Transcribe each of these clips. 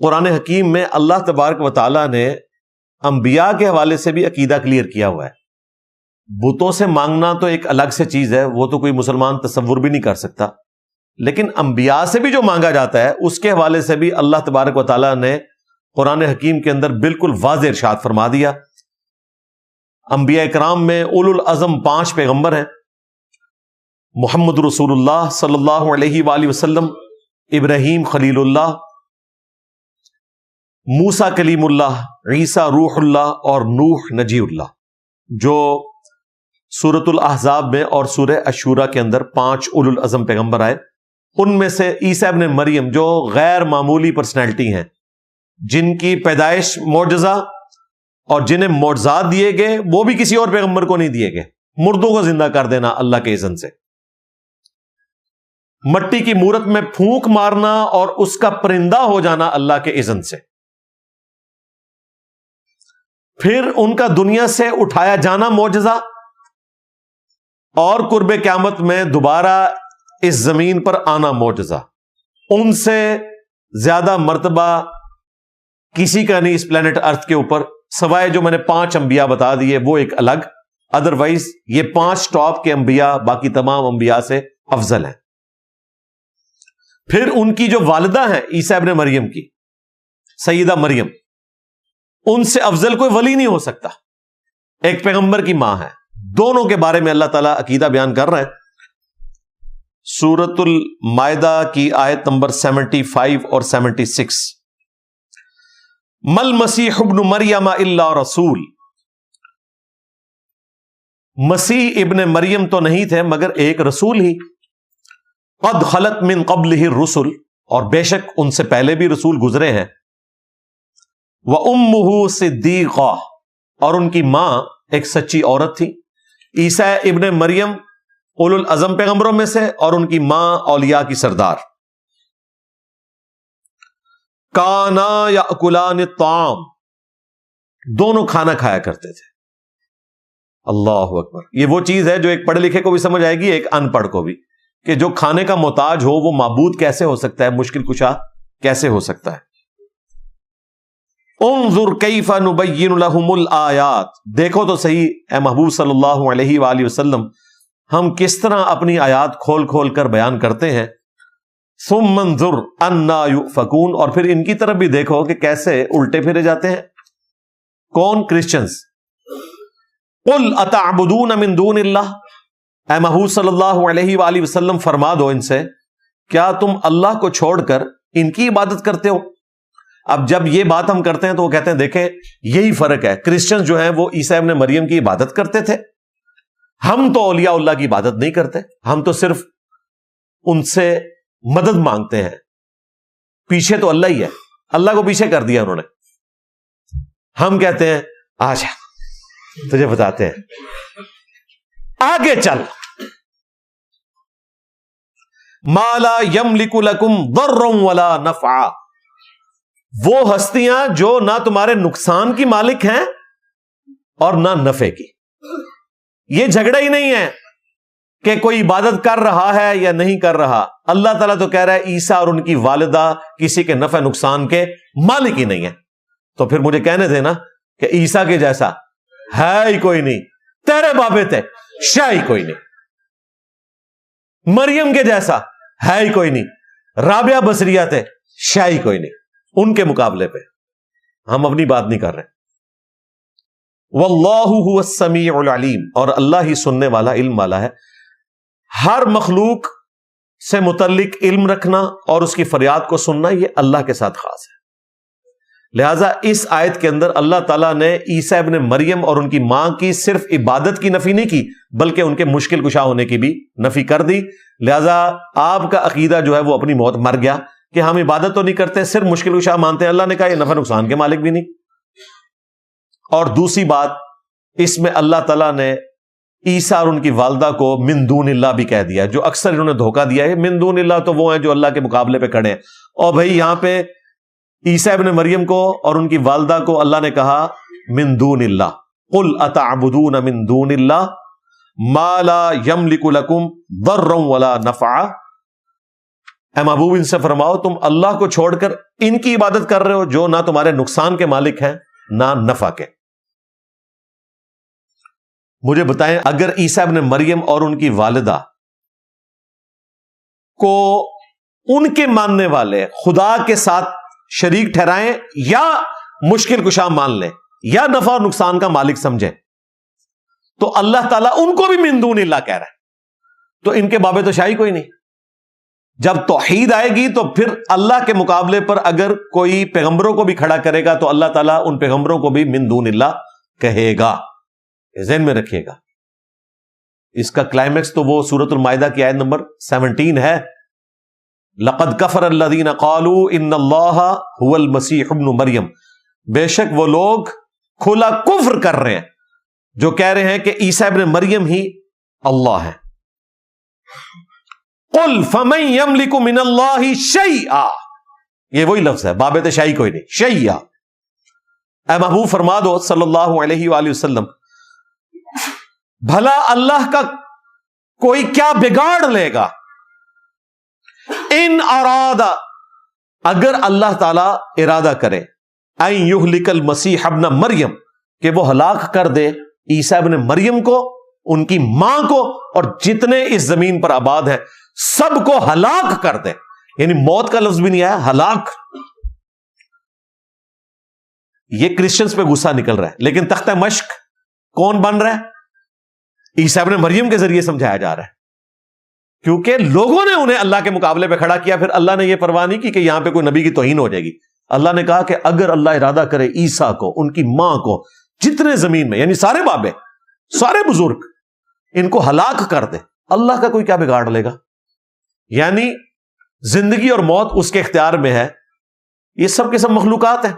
قرآن حکیم میں اللہ تبارک و تعالیٰ نے انبیاء کے حوالے سے بھی عقیدہ کلیئر کیا ہوا ہے. بتوں سے مانگنا تو ایک الگ سے چیز ہے، وہ تو کوئی مسلمان تصور بھی نہیں کر سکتا، لیکن انبیاء سے بھی جو مانگا جاتا ہے اس کے حوالے سے بھی اللہ تبارک و تعالیٰ نے قرآن حکیم کے اندر بالکل واضح ارشاد فرما دیا. انبیاء کرام میں اولو العزم 5 پیغمبر ہیں: محمد رسول اللہ صلی اللہ علیہ وآلہ وسلم، ابراہیم خلیل اللہ، موسیٰ کلیم اللہ، عیسیٰ روح اللہ، اور نوح نجی اللہ، جو سورۃ الاحزاب میں اور سورہ الشورى کے اندر 5 اولو العزم پیغمبر آئے. ان میں سے عیسیٰ ابن مریم جو غیر معمولی پرسنالٹی ہیں، جن کی پیدائش معجزہ اور جنہیں معجزات دیے گئے وہ بھی کسی اور پیغمبر کو نہیں دیے گئے. مردوں کو زندہ کر دینا اللہ کے اذن سے، مٹی کی مورت میں پھونک مارنا اور اس کا پرندہ ہو جانا اللہ کے اذن سے، پھر ان کا دنیا سے اٹھایا جانا معجزہ، اور قرب قیامت میں دوبارہ اس زمین پر آنا معجزہ. ان سے زیادہ مرتبہ کسی کا نہیں اس پلانٹ ارتھ کے اوپر، سوائے جو میں نے 5 انبیاء بتا دیے وہ ایک الگ، ادروائز یہ 5 ٹاپ کے انبیاء باقی تمام انبیاء سے افضل ہیں. پھر ان کی جو والدہ ہیں عیسیٰ ابن مریم کی، سیدہ مریم، ان سے افضل کوئی ولی نہیں ہو سکتا، ایک پیغمبر کی ماں ہے. دونوں کے بارے میں اللہ تعالیٰ عقیدہ بیان کر رہے ہیں. سورۃ المائدہ کی آیت نمبر 75 اور 76: مل مسیح ابن مریم الا رسول، مسیح ابن مریم تو نہیں تھے مگر ایک رسول ہی، قد خلت من قبلہ الرسل، اور بے شک ان سے پہلے بھی رسول گزرے ہیں، وامہ صدیقہ، اور ان کی ماں ایک سچی عورت تھی. عیسیٰ ابن مریم اولو العزم پیغمبروں میں سے، اور ان کی ماں اولیاء کی سردار. کانا یاکلان الطعام، دونوں کھانا کھایا کرتے تھے. اللہ اکبر. یہ وہ چیز ہے جو ایک پڑھے لکھے کو بھی سمجھ آئے گی، ایک ان پڑھ کو بھی، کہ جو کھانے کا محتاج ہو وہ معبود کیسے ہو سکتا ہے، مشکل کشا کیسے ہو سکتا ہے. انظر کیف نبین لہم الآیات، دیکھو تو صحیح اے محبوب صلی اللہ علیہ وآلہ وسلم، ہم کس طرح اپنی آیات کھول کھول کر بیان کرتے ہیں. ثم انظر انا یؤفکون، اور پھر ان کی طرف بھی دیکھو کہ کیسے الٹے پھرے جاتے ہیں. کون؟ کرسچنز. قل اتعبدون من دون اللہ، اے محبوب صلی اللہ علیہ وآلہ وسلم فرما دو ان سے، کیا تم اللہ کو چھوڑ کر ان کی عبادت کرتے ہو؟ اب جب یہ بات ہم کرتے ہیں تو وہ کہتے ہیں دیکھیں یہی فرق ہے، کرسچن جو ہیں وہ عیسیٰ ابن مریم کی عبادت کرتے تھے، ہم تو اولیاء اللہ کی عبادت نہیں کرتے، ہم تو صرف ان سے مدد مانگتے ہیں. پیچھے تو اللہ ہی ہے، اللہ کو پیچھے کر دیا انہوں نے. ہم کہتے ہیں آجا تجھے بتاتے ہیں، آگے چل. ما لا یملک لکم ضرا ولا نفعا، وہ ہستیاں جو نہ تمہارے نقصان کی مالک ہیں اور نہ نفع کی. یہ جھگڑا ہی نہیں ہے کہ کوئی عبادت کر رہا ہے یا نہیں کر رہا. اللہ تعالیٰ تو کہہ رہا ہے عیسیٰ اور ان کی والدہ کسی کے نفع نقصان کے مالک ہی نہیں ہے. تو پھر مجھے کہنے دینا کہ عیسیٰ کے جیسا ہے ہی کوئی نہیں، تیرے بابے تھے شاہ ہی کوئی نہیں، مریم کے جیسا ہے ہی کوئی نہیں، رابعہ بصریہ تھے شاہ ہی کوئی نہیں. ان کے مقابلے پہ ہم اپنی بات نہیں کر رہے. واللہ هو السمیع العلیم، اور اللہ ہی سننے والا، علم والا ہے. ہر مخلوق سے متعلق علم رکھنا اور اس کی فریاد کو سننا یہ اللہ کے ساتھ خاص ہے. لہٰذا اس آیت کے اندر اللہ تعالیٰ نے عیسیٰ ابن مریم اور ان کی ماں کی صرف عبادت کی نفی نہیں کی بلکہ ان کے مشکل کشا ہونے کی بھی نفی کر دی. لہٰذا آپ کا عقیدہ جو ہے وہ اپنی موت مر گیا کہ ہم عبادت تو نہیں کرتے، صرف مشکل کشا مانتے ہیں. اللہ نے کہا یہ نفع نقصان کے مالک بھی نہیں. اور دوسری بات، اس میں اللہ تعالیٰ نے عیسیٰ اور ان کی والدہ کو من دون اللہ بھی کہہ دیا، جو اکثر انہوں نے دھوکہ دیا ہے. من دون اللہ تو وہ ہیں جو اللہ کے مقابلے پہ کھڑے ہیں، اور بھائی یہاں پہ عیسیٰ ابن مریم کو اور ان کی والدہ کو اللہ نے کہا من دون اللہ. قل اتعبدون من دون اللہ ما لا یملک لکم ضرا ولا نفعا. اے محبوب ان سے فرماؤ تم اللہ کو چھوڑ کر ان کی عبادت کر رہے ہو جو نہ تمہارے نقصان کے مالک ہیں نہ نفع کے. مجھے بتائیں اگر عیسیٰ ابن مریم اور ان کی والدہ کو ان کے ماننے والے خدا کے ساتھ شریک ٹھہرائیں یا مشکل کشا مان لیں یا نفع اور نقصان کا مالک سمجھیں تو اللہ تعالیٰ ان کو بھی من دون اللہ کہہ رہا ہے. تو ان کے بابے تو شاہی کوئی نہیں. جب توحید آئے گی تو پھر اللہ کے مقابلے پر اگر کوئی پیغمبروں کو بھی کھڑا کرے گا تو اللہ تعالیٰ ان پیغمبروں کو بھی من دون اللہ کہے گا. ذہن میں رکھیے گا. اس کا کلائمیکس تو وہ سورۃ المائدہ کی آیت نمبر 17 ہے. لقد کفر الذین قالوا ان اللہ هو المسیح ابن مریم. بے شک وہ لوگ کھلا کفر کر رہے ہیں جو کہہ رہے ہیں کہ عیسیٰ ابن مریم ہی اللہ ہے. قل فمن یملک من اللہ شیئا. یہ وہی لفظ ہے, باب شیئی کوئی نہیں, شیئا. اے محبوب فرما دو صلی اللہ علیہ وآلہ وسلم بھلا اللہ کا کوئی کیا بگاڑ لے گا. ان ارادہ اگر اللہ تعالی ارادہ کرے ان یہلک المسیح ابن مریم کہ وہ ہلاک کر دے عیسیٰ ابن مریم کو, ان کی ماں کو اور جتنے اس زمین پر آباد ہیں سب کو ہلاک کر دے. یعنی موت کا لفظ بھی نہیں آیا, ہلاک. یہ کرسچنز پہ غصہ نکل رہا ہے لیکن تختہ مشق کون بن رہا ہے؟ عیسیٰ ابن مریم کے ذریعے سمجھایا جا رہا ہے کیونکہ لوگوں نے انہیں اللہ کے مقابلے پہ کھڑا کیا. پھر اللہ نے یہ پرواہ نہیں کی کہ یہاں پہ کوئی نبی کی توہین ہو جائے گی. اللہ نے کہا کہ اگر اللہ ارادہ کرے عیسیٰ کو, ان کی ماں کو, جتنے زمین میں یعنی سارے بابے سارے بزرگ ان کو ہلاک کر دے, اللہ کا کوئی کیا بگاڑ لے گا. یعنی زندگی اور موت اس کے اختیار میں ہے. یہ سب کے سب مخلوقات ہیں.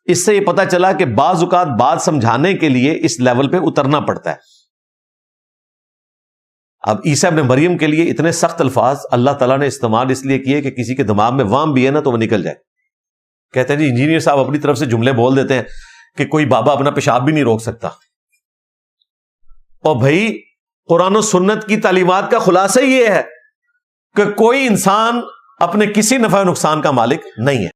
اس سے یہ پتا چلا کہ بعض اوقات بات سمجھانے کے لیے اس لیول پہ اترنا پڑتا ہے. اب عیسیٰ ابن مریم کے لیے اتنے سخت الفاظ اللہ تعالیٰ نے استعمال اس لیے کیے کہ کسی کے دماغ میں وام بھی ہے نا تو وہ نکل جائے. کہتے ہیں جی انجینئر صاحب اپنی طرف سے جملے بول دیتے ہیں کہ کوئی بابا اپنا پیشاب بھی نہیں روک سکتا. اور بھائی قرآن و سنت کی تعلیمات کا خلاصہ یہ ہے کہ کوئی انسان اپنے کسی نفع و نقصان کا مالک نہیں ہے.